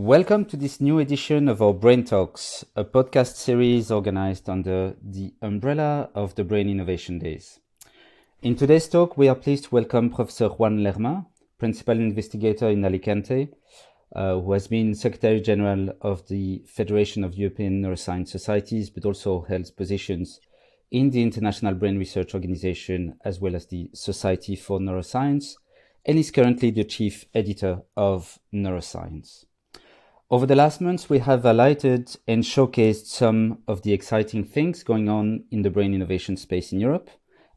Welcome to this new edition of our Brain Talks, a podcast series organized under the umbrella of the Brain Innovation Days. In today's talk, we are pleased to welcome Professor Juan Lerma, Principal Investigator in Alicante, who has been Secretary General of the Federation of European Neuroscience Societies, but also held positions in the International Brain Research Organization, as well as the Society for Neuroscience, and is currently the Chief Editor of Neuroscience. Over the last months, we have highlighted and showcased some of the exciting things going on in the brain innovation space in Europe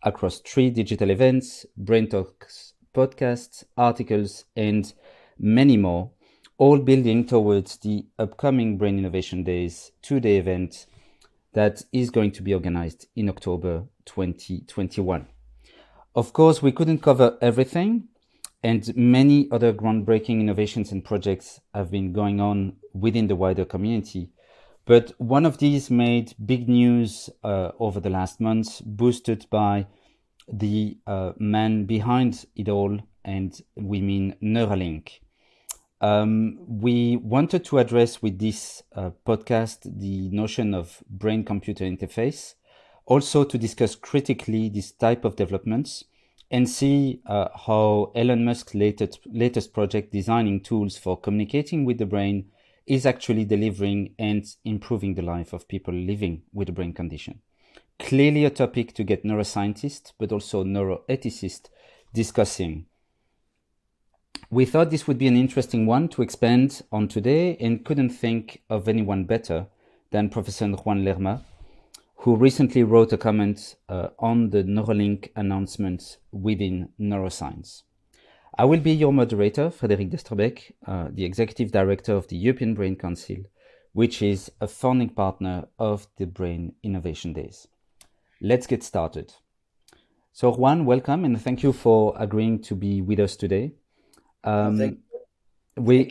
across 3 digital events, Brain Talks, podcasts, articles, and many more, all building towards the upcoming Brain Innovation Days 2-day event that is going to be organized in October 2021. Of course, we couldn't cover everything, and many other groundbreaking innovations and projects have been going on within the wider community. But one of these made big news over the last months, boosted by the man behind it all, and we mean Neuralink. We wanted to address with this podcast the notion of brain-computer interface, also to discuss critically this type of developments, and see how Elon Musk's latest project designing tools for communicating with the brain is actually delivering and improving the life of people living with a brain condition. Clearly a topic to get neuroscientists, but also neuroethicists discussing. We thought this would be an interesting one to expand on today and couldn't think of anyone better than Professor Juan Lerma, who recently wrote a comment on the Neuralink announcement within Neuroscience. I will be your moderator, Frédéric Destrebec, the Executive Director of the European Brain Council, which is a founding partner of the Brain Innovation Days. Let's get started. So Juan, welcome, and thank you for agreeing to be with us today. Thank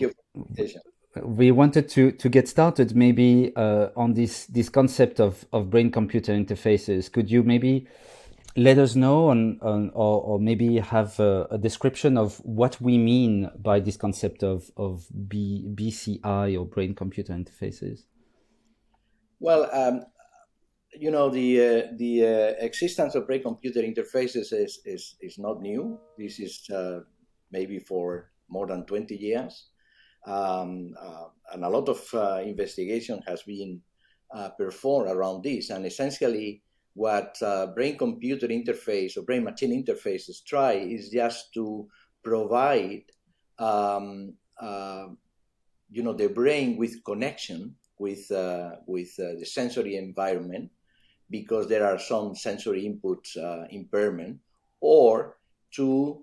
you for the invitation. We wanted to get started maybe on this concept of brain-computer interfaces. Could you maybe let us know or maybe have a description of what we mean by this concept of BCI or brain-computer interfaces? Well, the existence of brain-computer interfaces is not new. This is maybe for more than 20 years. And a lot of investigation has been performed around this. And essentially, what brain-computer interface or brain-machine interfaces try is just to provide, the brain with connection with the sensory environment, because there are some sensory input impairment, or to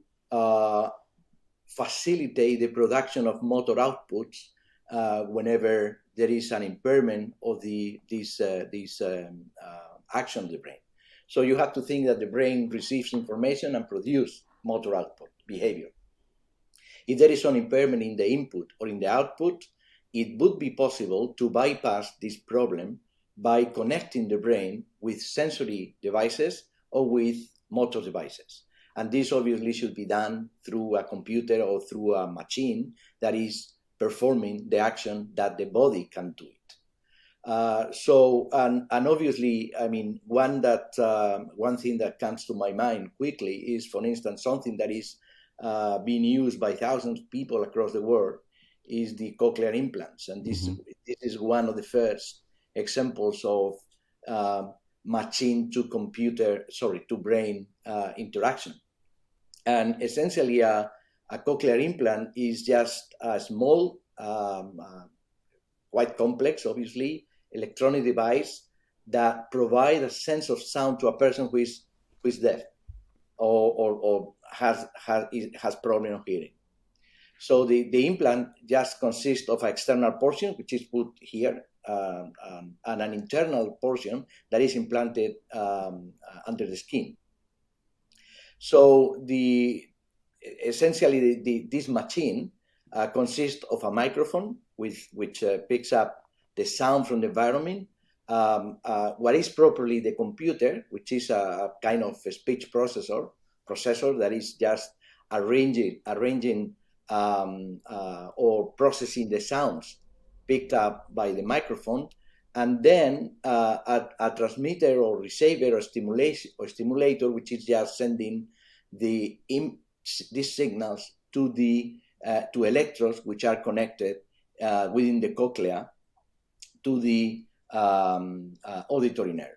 facilitate the production of motor outputs whenever there is an impairment of this action of the brain. So you have to think that the brain receives information and produces motor output behavior. If there is an impairment in the input or in the output, it would be possible to bypass this problem by connecting the brain with sensory devices or with motor devices. And this obviously should be done through a computer or through a machine that is performing the action that the body can do it. And obviously, I mean, one thing that comes to my mind quickly is, for instance, something that is being used by thousands of people across the world is the cochlear implants. And this is one of the first examples of machine to brain interaction. And essentially, a cochlear implant is just a small, quite complex, obviously, electronic device that provides a sense of sound to a person who is deaf or has problem of hearing. So the implant just consists of an external portion, which is put here, and an internal portion that is implanted under the skin. So essentially this machine consists of a microphone which picks up the sound from the environment. What is properly the computer, which is a kind of a speech processor that is just arranging or processing the sounds picked up by the microphone, and then a transmitter or receiver or stimulator, which is just sending these signals to to electrodes which are connected within the cochlea to the auditory nerve.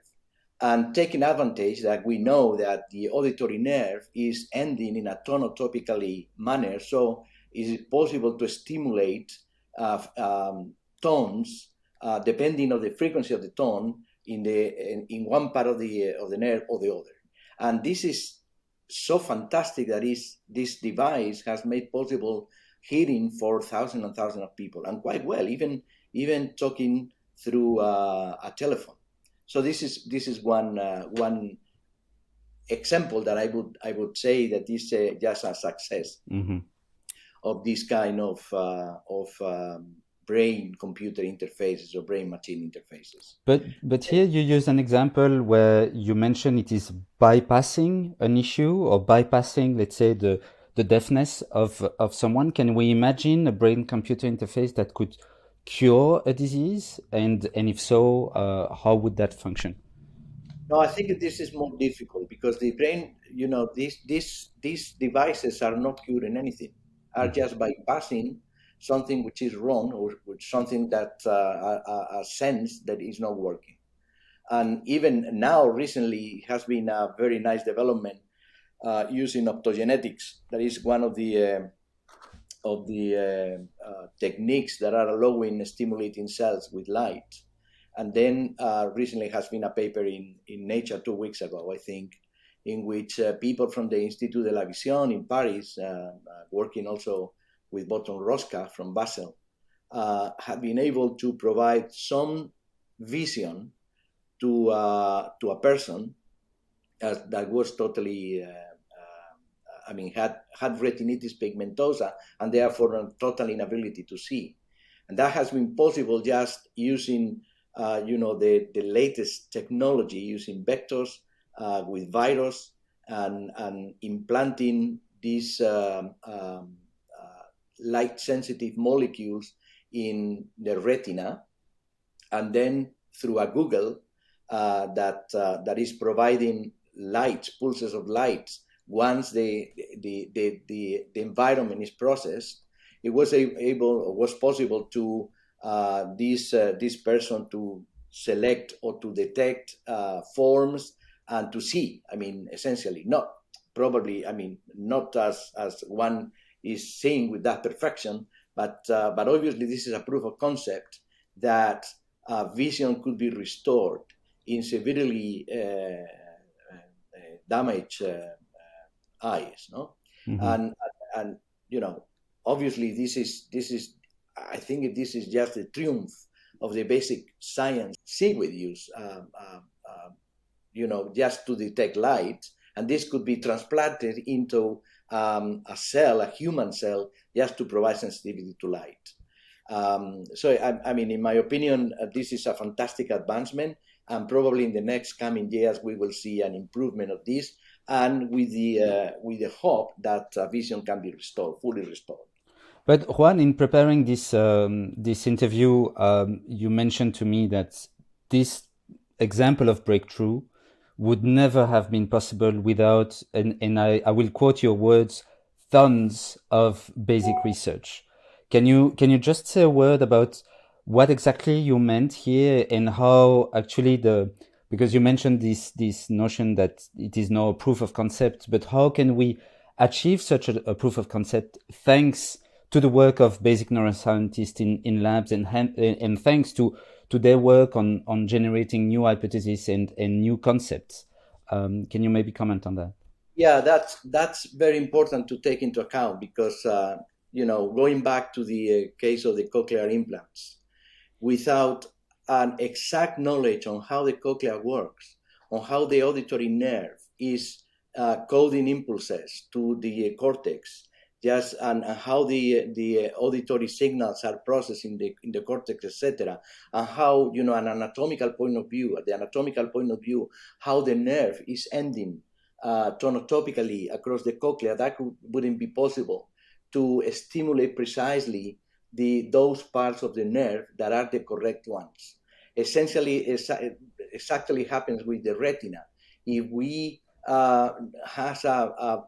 And taking advantage that we know that the auditory nerve is ending in a tonotopically manner, so it is possible to stimulate tones depending on the frequency of the tone in one part of the nerve or the other. And this is so fantastic that this device has made possible hearing for thousands and thousands of people, and quite well, even talking through a telephone. So this is one example that I would say that this just a success of this kind of brain-computer interfaces or brain-machine interfaces. But here you use an example where you mention it is bypassing an issue or bypassing, let's say, the deafness of someone. Can we imagine a brain-computer interface that could cure a disease? And if so, how would that function? No, I think this is more difficult because the brain, these devices are not curing anything, are just bypassing something which is wrong or something that a sense that is not working. And even now, recently, has been a very nice development using optogenetics. That is one of the techniques that are allowing stimulating cells with light. And then recently has been a paper in Nature 2 weeks ago, I think, in which people from the Institut de la Vision in Paris, working also with Boton Rosca from Basel, have been able to provide some vision to a person that was totally, had retinitis pigmentosa and therefore a total inability to see. And that has been possible just using the latest technology, using vectors with virus and implanting these light-sensitive molecules in the retina, and then through a Google that is providing light, pulses of light. Once the environment is processed, it was possible to this person to select or to detect forms and to see. Essentially, not as one is seeing with that perfection, but obviously this is a proof of concept that vision could be restored in severely damaged eyes. No, and obviously this is. I think this is just the triumph of the basic science with use, just to detect light, and this could be transplanted into a cell, a human cell, just to provide sensitivity to light. So, in my opinion, this is a fantastic advancement, and probably in the next coming years we will see an improvement of this, and with the hope that vision can be restored, fully restored. But Juan, in preparing this interview, you mentioned to me that this example of breakthrough would never have been possible without, and I will quote your words, tons of basic research. Can you just say a word about what exactly you meant here and how actually because you mentioned this notion that it is now a proof of concept, but how can we achieve such a proof of concept thanks to the work of basic neuroscientists in labs and thanks to their work on generating new hypotheses and new concepts. Can you maybe comment on that? Yeah, that's very important to take into account because, going back to the case of the cochlear implants, without an exact knowledge on how the cochlea works, on how the auditory nerve is coding impulses to the cortex, and how the auditory signals are processed in the cortex, etc., and how, an anatomical point of view, how the nerve is ending tonotopically across the cochlea, that wouldn't be possible to stimulate precisely those parts of the nerve that are the correct ones. Essentially, exactly happens with the retina. If we has a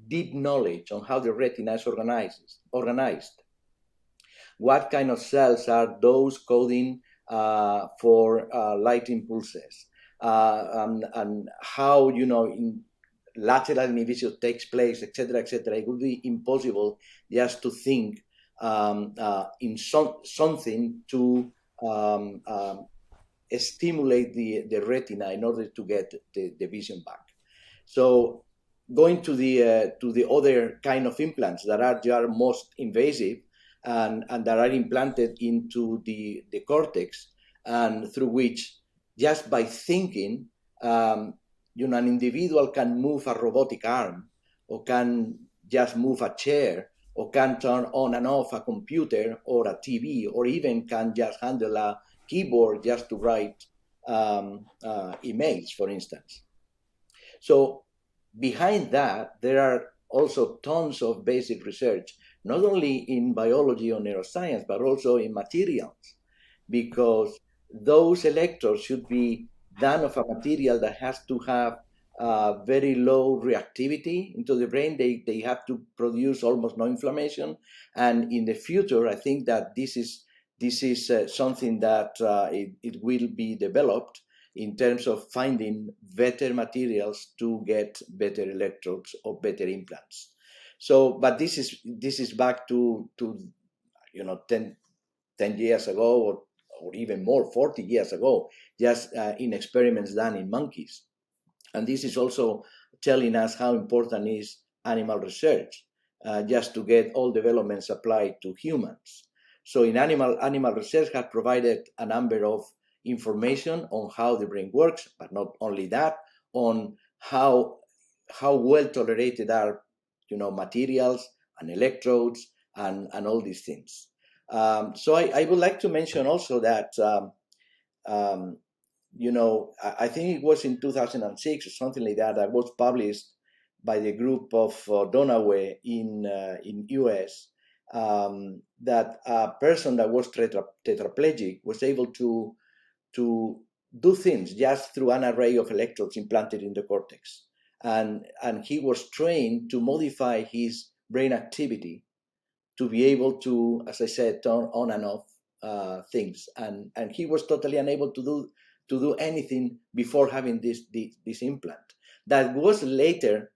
deep knowledge on how the retina is organized, what kind of cells are those coding for light impulses, and how in lateral inhibition takes place, etc., etc. It would be impossible just to think in something to stimulate the retina in order to get the vision back. So going to the other kind of implants that are most invasive and that are implanted into the cortex, and through which just by thinking, an individual can move a robotic arm, or can just move a chair, or can turn on and off a computer or a TV, or even can just handle a keyboard just to write emails, for instance. So behind that, there are also tons of basic research, not only in biology or neuroscience, but also in materials, because those electrodes should be done of a material that has to have very low reactivity into the brain. They have to produce almost no inflammation. And in the future, I think that this is something that it will be developed in terms of finding better materials to get better electrodes or better implants. So, but this is back to 10 years ago, or even more, 40 years ago, just in experiments done in monkeys. And this is also telling us how important is animal research, just to get all developments applied to humans. So in animal research has provided a number of information on how the brain works, but not only that, on how well tolerated are materials and electrodes and all these things. So I would like to mention also that I think it was in 2006 or something like that was published by the group of Donaway in US, that a person that was tetraplegic was able to do things just through an array of electrodes implanted in the cortex, and he was trained to modify his brain activity to be able to, as I said, turn on and off things, and he was totally unable to do anything before having this implant that was later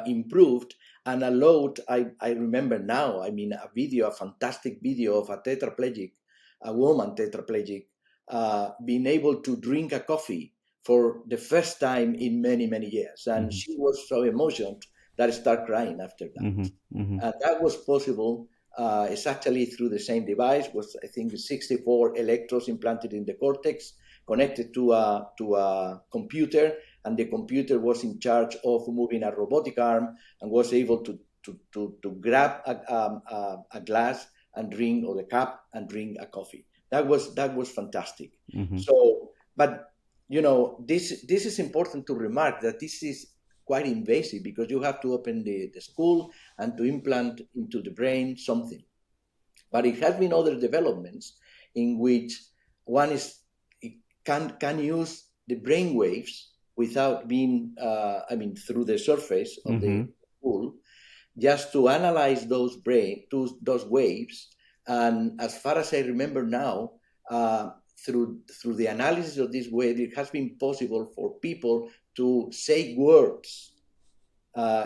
improved and allowed. I remember now, a fantastic video of a woman tetraplegic, being able to drink a coffee for the first time in many, many years. And she was so emotional that started crying after that. And that was possible exactly through the same device. Was, I think, 64 electrodes implanted in the cortex, connected to a computer, and the computer was in charge of moving a robotic arm and was able to grab a glass and drink, or the cup, and drink a coffee. That was fantastic. So, but this is important to remark, that this is quite invasive, because you have to open the skull and to implant into the brain something. But it has been other developments in which one can use the brain waves without being, through the surface of the skull, just to analyze those waves. And as far as I remember now, through the analysis of this wave, it has been possible for people to say words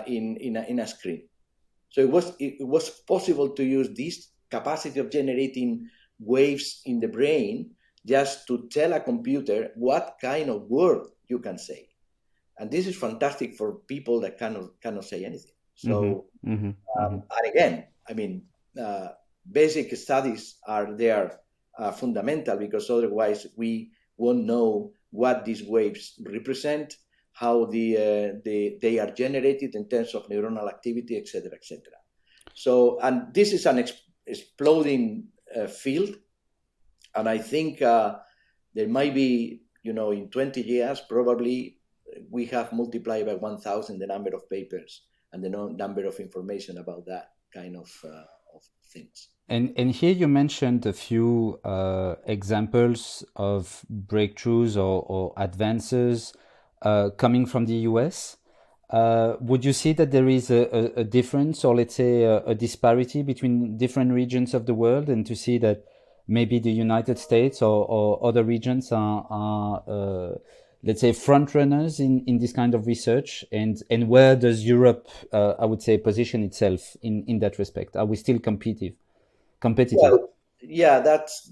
in a screen. So it was possible to use this capacity of generating waves in the brain just to tell a computer what kind of word you can say. And this is fantastic for people that cannot say anything. So, and again, basic studies are there, fundamental, because otherwise we won't know what these waves represent, how they are generated in terms of neuronal activity, etc., etc. So, and this is an exploding field, and I think there might be, in 20 years, probably we have multiplied by 1,000 the number of papers and the number of information about that kind of of things. And here you mentioned a few examples of breakthroughs or advances coming from the US. Would you see that there is a difference, or let's say a disparity between different regions of the world, and to see that maybe the United States or other regions are let's say front runners in this kind of research, and where does Europe, I would say, position itself in that respect? Are we still competitive? Well, yeah, that's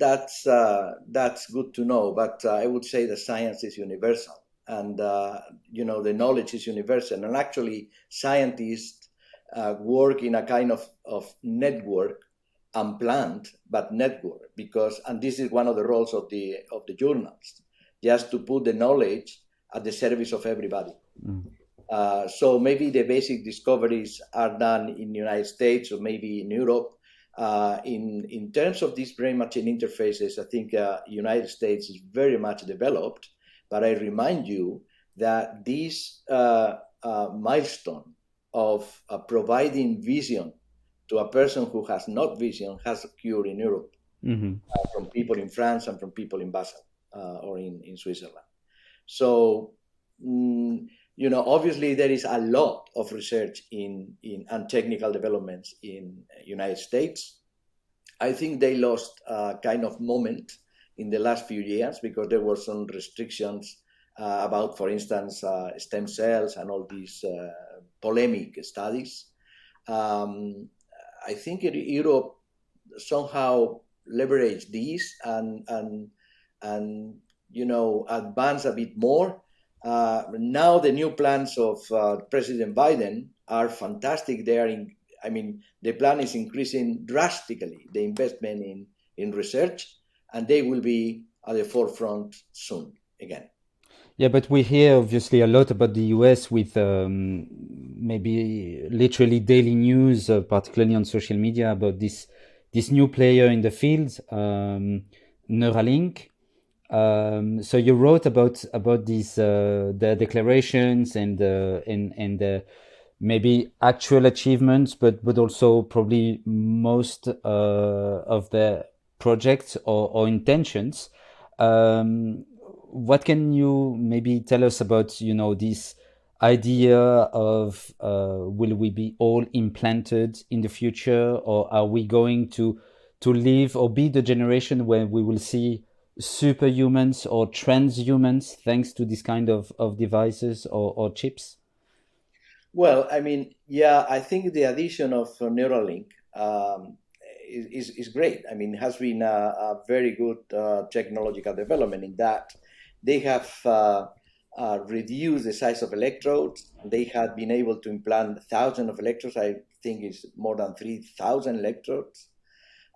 good to know. But I would say the science is universal, and the knowledge is universal. And actually, scientists work in a kind of network, unplanned but network, and this is one of the roles of the journals, just to put the knowledge at the service of everybody. So maybe the basic discoveries are done in the United States or maybe in Europe. In terms of these brain-machine interfaces, I think United States is very much developed, but I remind you that this milestone of providing vision to a person who has not vision has occurred in Europe, from people in France and from people in Basel or in Switzerland. So, obviously there is a lot of research and technical developments in United States. I think they lost a kind of moment in the last few years because there were some restrictions about, for instance, stem cells and all these polemic studies. I think Europe somehow leveraged these and advance a bit more. Now the new plans of President Biden are fantastic. The plan is increasing drastically the investment in research, and they will be at the forefront soon again. Yeah, but we hear obviously a lot about the US with maybe literally daily news, particularly on social media, about this new player in the field, Neuralink. So you wrote about these the declarations and maybe actual achievements, but also probably most of the projects or intentions. What can you maybe tell us about this idea of will we be all implanted in the future, or are we going to live or be the generation where we will see superhumans or transhumans thanks to this kind of devices or chips? Well, I think the addition of Neuralink is great. It has been a very good technological development in that they have reduced the size of electrodes. They have been able to implant thousands of electrodes. I think it's more than 3,000 electrodes.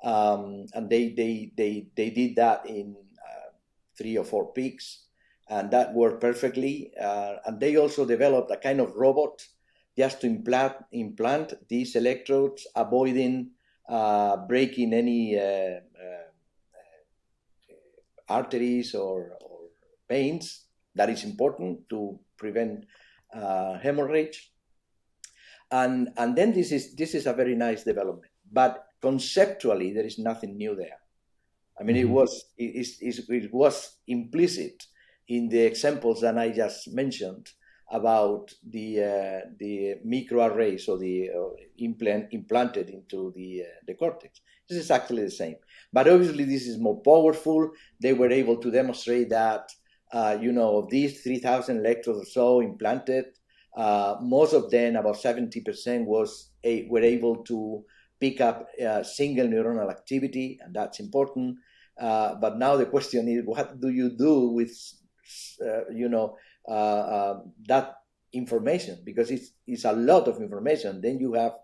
And they did that in 3 or 4 peaks, and that worked perfectly. And they also developed a kind of robot just to implant these electrodes, avoiding breaking any arteries or veins. That is important to prevent hemorrhage. And then this is a very nice development. But conceptually, there is nothing new there. It was implicit in the examples that I just mentioned about the microarrays or the implanted into the cortex. This is actually the same, but obviously this is more powerful. They were able to demonstrate that of these 3,000 electrodes or so implanted, most of them, about 70%, were able to pick up single neuronal activity, and that's important. But now the question is, what do you do with that information? Because it's a lot of information. Then you have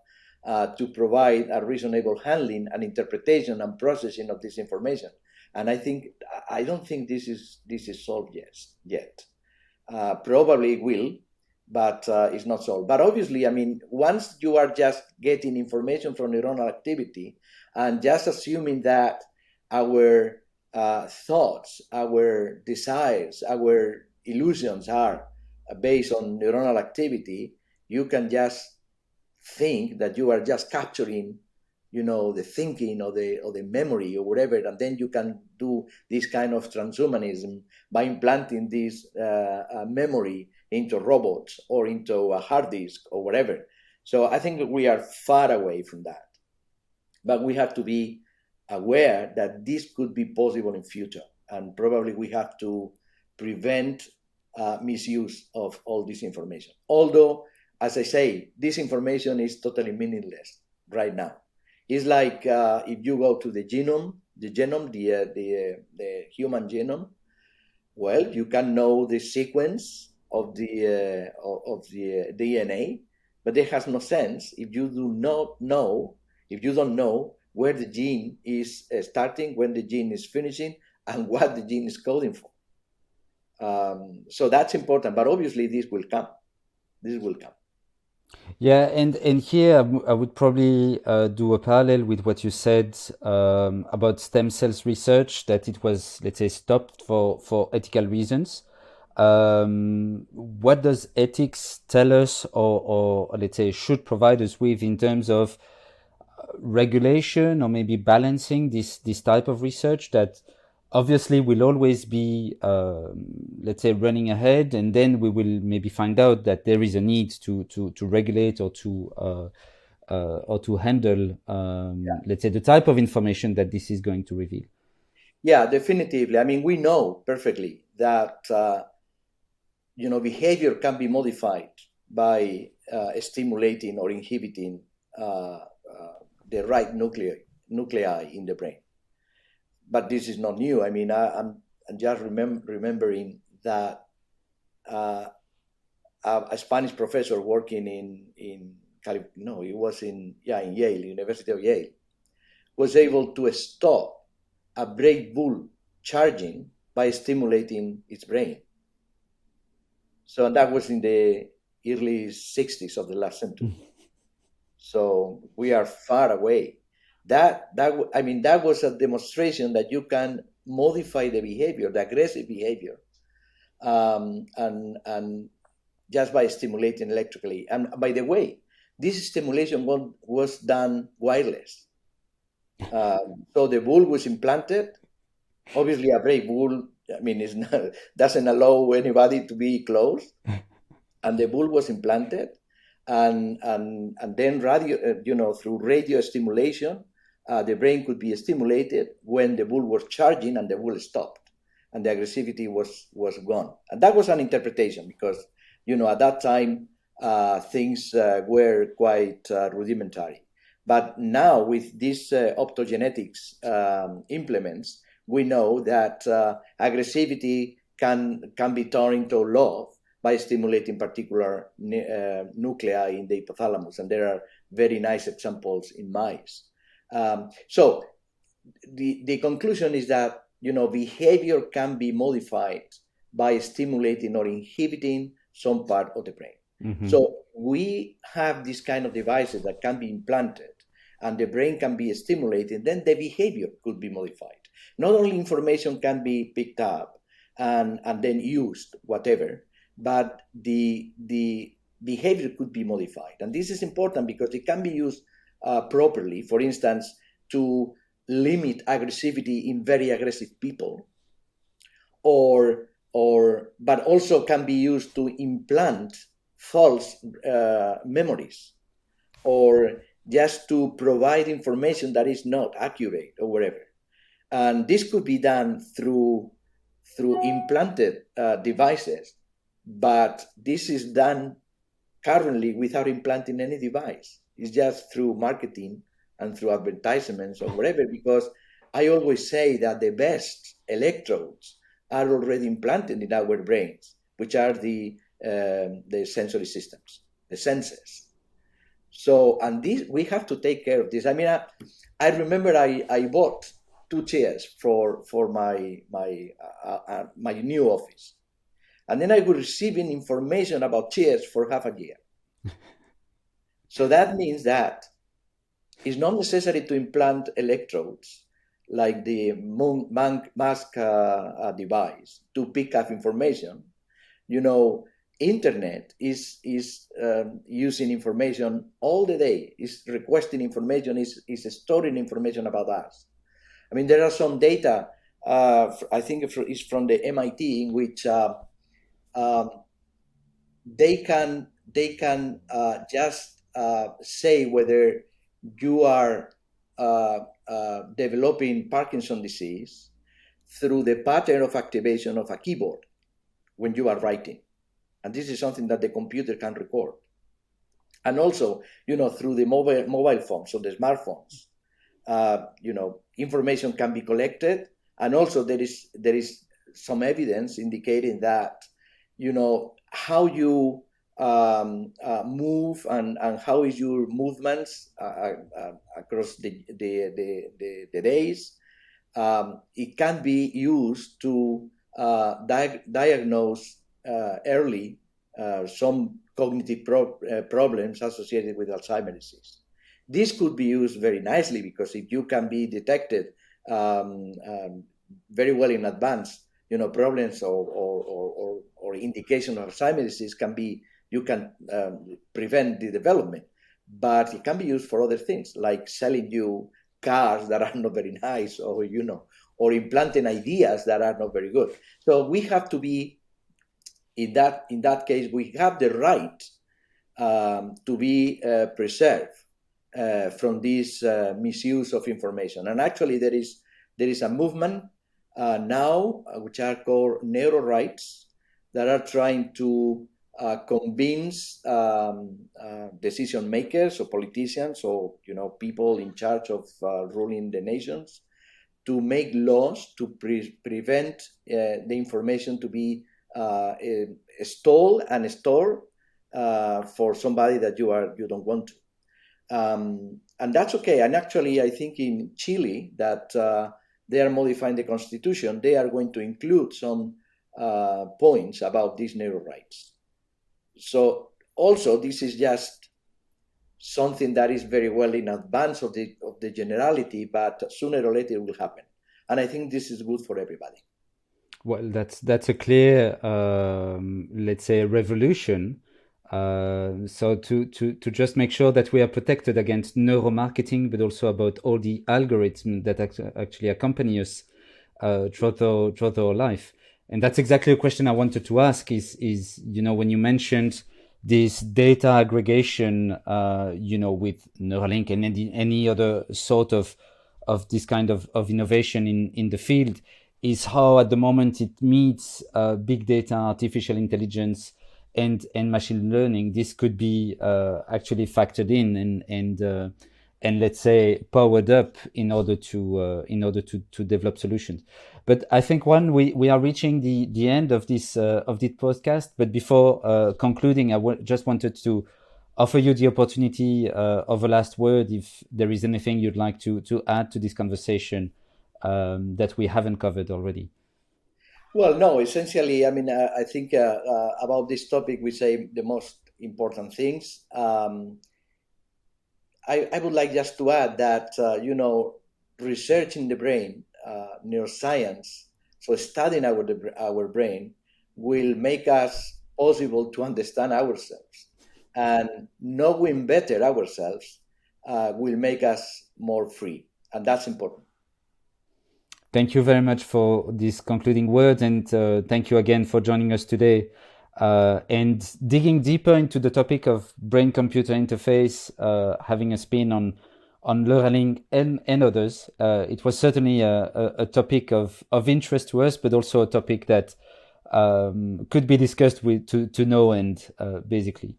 to provide a reasonable handling and interpretation and processing of this information. And I don't think this is solved yet. Probably it will, but it's not solved. But obviously, once you are just getting information from neuronal activity and just assuming that our thoughts, our desires, our illusions are based on neuronal activity, you can just think that you are just capturing, the thinking or the memory or whatever, and then you can do this kind of transhumanism by implanting this memory into robots or into a hard disk or whatever. So I think we are far away from that, but we have to be aware that this could be possible in future, and probably we have to prevent misuse of all this information. Although, as I say, this information is totally meaningless right now. It's like if you go to the human genome. Well, you can know the sequence of the DNA, but it has no sense if you don't know where the gene is starting, when the gene is finishing, and what the gene is coding for. So that's important, but obviously this will come. This will come. Yeah, and here I would probably do a parallel with what you said about stem cells research, that it was, let's say, stopped for ethical reasons. What does ethics tell us, or let's say should provide us with in terms of regulation, or maybe balancing this type of research that obviously will always be, let's say, running ahead, and then we will maybe find out that there is a need to regulate or to handle, let's say, the type of information that this is going to reveal. Yeah, definitively. I mean, we know perfectly that behavior can be modified by stimulating or inhibiting the right nuclei in the brain. But this is not new. I mean, I'm just remembering that a Spanish professor working in Yale, University of Yale, was able to stop a brake bull charging by stimulating its brain. So that was in the early 60s of the last century. So we are far away. That was a demonstration that you can modify the behavior, the aggressive behavior, and just by stimulating electrically. And by the way, this stimulation was done wireless. So the bull was implanted. Obviously, a brave bull, doesn't allow anybody to be close, and the bull was implanted, and then through radio stimulation, the brain could be stimulated when the bull was charging, and the bull stopped, and the aggressivity was gone. And that was an interpretation because, at that time, things were quite rudimentary. But now with these optogenetics implements, we know that aggressivity can be turned into love by stimulating particular nuclei in the hypothalamus. And there are very nice examples in mice. So the conclusion is that, behavior can be modified by stimulating or inhibiting some part of the brain. Mm-hmm. So we have this kind of devices that can be implanted and the brain can be stimulated, then the behavior could be modified. Not only information can be picked up and then used, whatever, but the behavior could be modified. And this is important because it can be used properly, for instance, to limit aggressivity in very aggressive people, but also can be used to implant false memories, or just to provide information that is not accurate or whatever. And this could be done through implanted devices, but this is done currently without implanting any device. It's just through marketing and through advertisements or whatever, because I always say that the best electrodes are already implanted in our brains, which are the sensory systems, the senses. So, and this, we have to take care of this. I mean, I remember I bought 2 chairs for my new office, and then I was receiving information about chairs for half a year. So that means that it's not necessary to implant electrodes like the Musk device to pick up information. internet is using information all the day, is requesting information, is storing information about us. I mean, there are some data, I think it's from the MIT, in which they can just say whether you are developing Parkinson's disease through the pattern of activation of a keyboard when you are writing. And this is something that the computer can record. And also, through the mobile phones, so the smartphones, information can be collected. And also there is some evidence indicating that, how you move and how is your movements across the days. It can be used to diagnose early some cognitive problems associated with Alzheimer's disease. This could be used very nicely, because if you can be detected very well in advance, problems or indication of Alzheimer's disease you can prevent the development. But it can be used for other things, like selling you cars that are not very nice, or implanting ideas that are not very good. So we have to be, in that case, we have the right to be preserved from this misuse of information. And actually, there is a movement now, which are called neuro rights, that are trying to convince decision makers or politicians or people in charge of ruling the nations to make laws to prevent the information to be stole and stored for somebody that you don't want to, and that's okay. And actually, I think in Chile that they are modifying the constitution. They are going to include some points about these neuro rights. So also, this is just something that is very well in advance of the generality, but sooner or later it will happen. And I think this is good for everybody. Well, that's a clear, let's say, revolution. So to just make sure that we are protected against neuromarketing, but also about all the algorithms that actually accompany us throughout our life. And that's exactly a question I wanted to ask is when you mentioned this data aggregation, with Neuralink and any other sort of this kind of innovation in the field, is how at the moment it meets big data, artificial intelligence, and machine learning. This could be actually factored in and let's say powered up in order to develop solutions. But I think we are reaching the end of this podcast. But before concluding, I just wanted to offer you the opportunity of a last word, if there is anything you'd like to add to this conversation that we haven't covered already. Well, no, essentially, I mean, I think about this topic, we say the most important things. I would like just to add that, research in the brain, neuroscience, so studying our brain will make us possible to understand ourselves. And knowing better ourselves will make us more free. And that's important. Thank you very much for these concluding words, and thank you again for joining us today. And digging deeper into the topic of brain-computer interface, having a spin on Neuralink and others, it was certainly a topic of interest to us, but also a topic that could be discussed to no end, basically.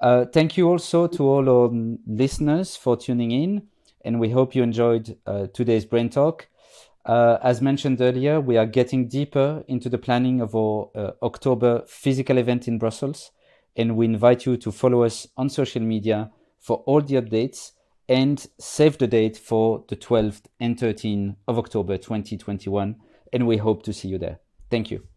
Thank you also to all our listeners for tuning in, and we hope you enjoyed today's Brain Talk. As mentioned earlier, we are getting deeper into the planning of our October physical event in Brussels, and we invite you to follow us on social media for all the updates and save the date for the 12th and 13th of October 2021, and we hope to see you there. Thank you.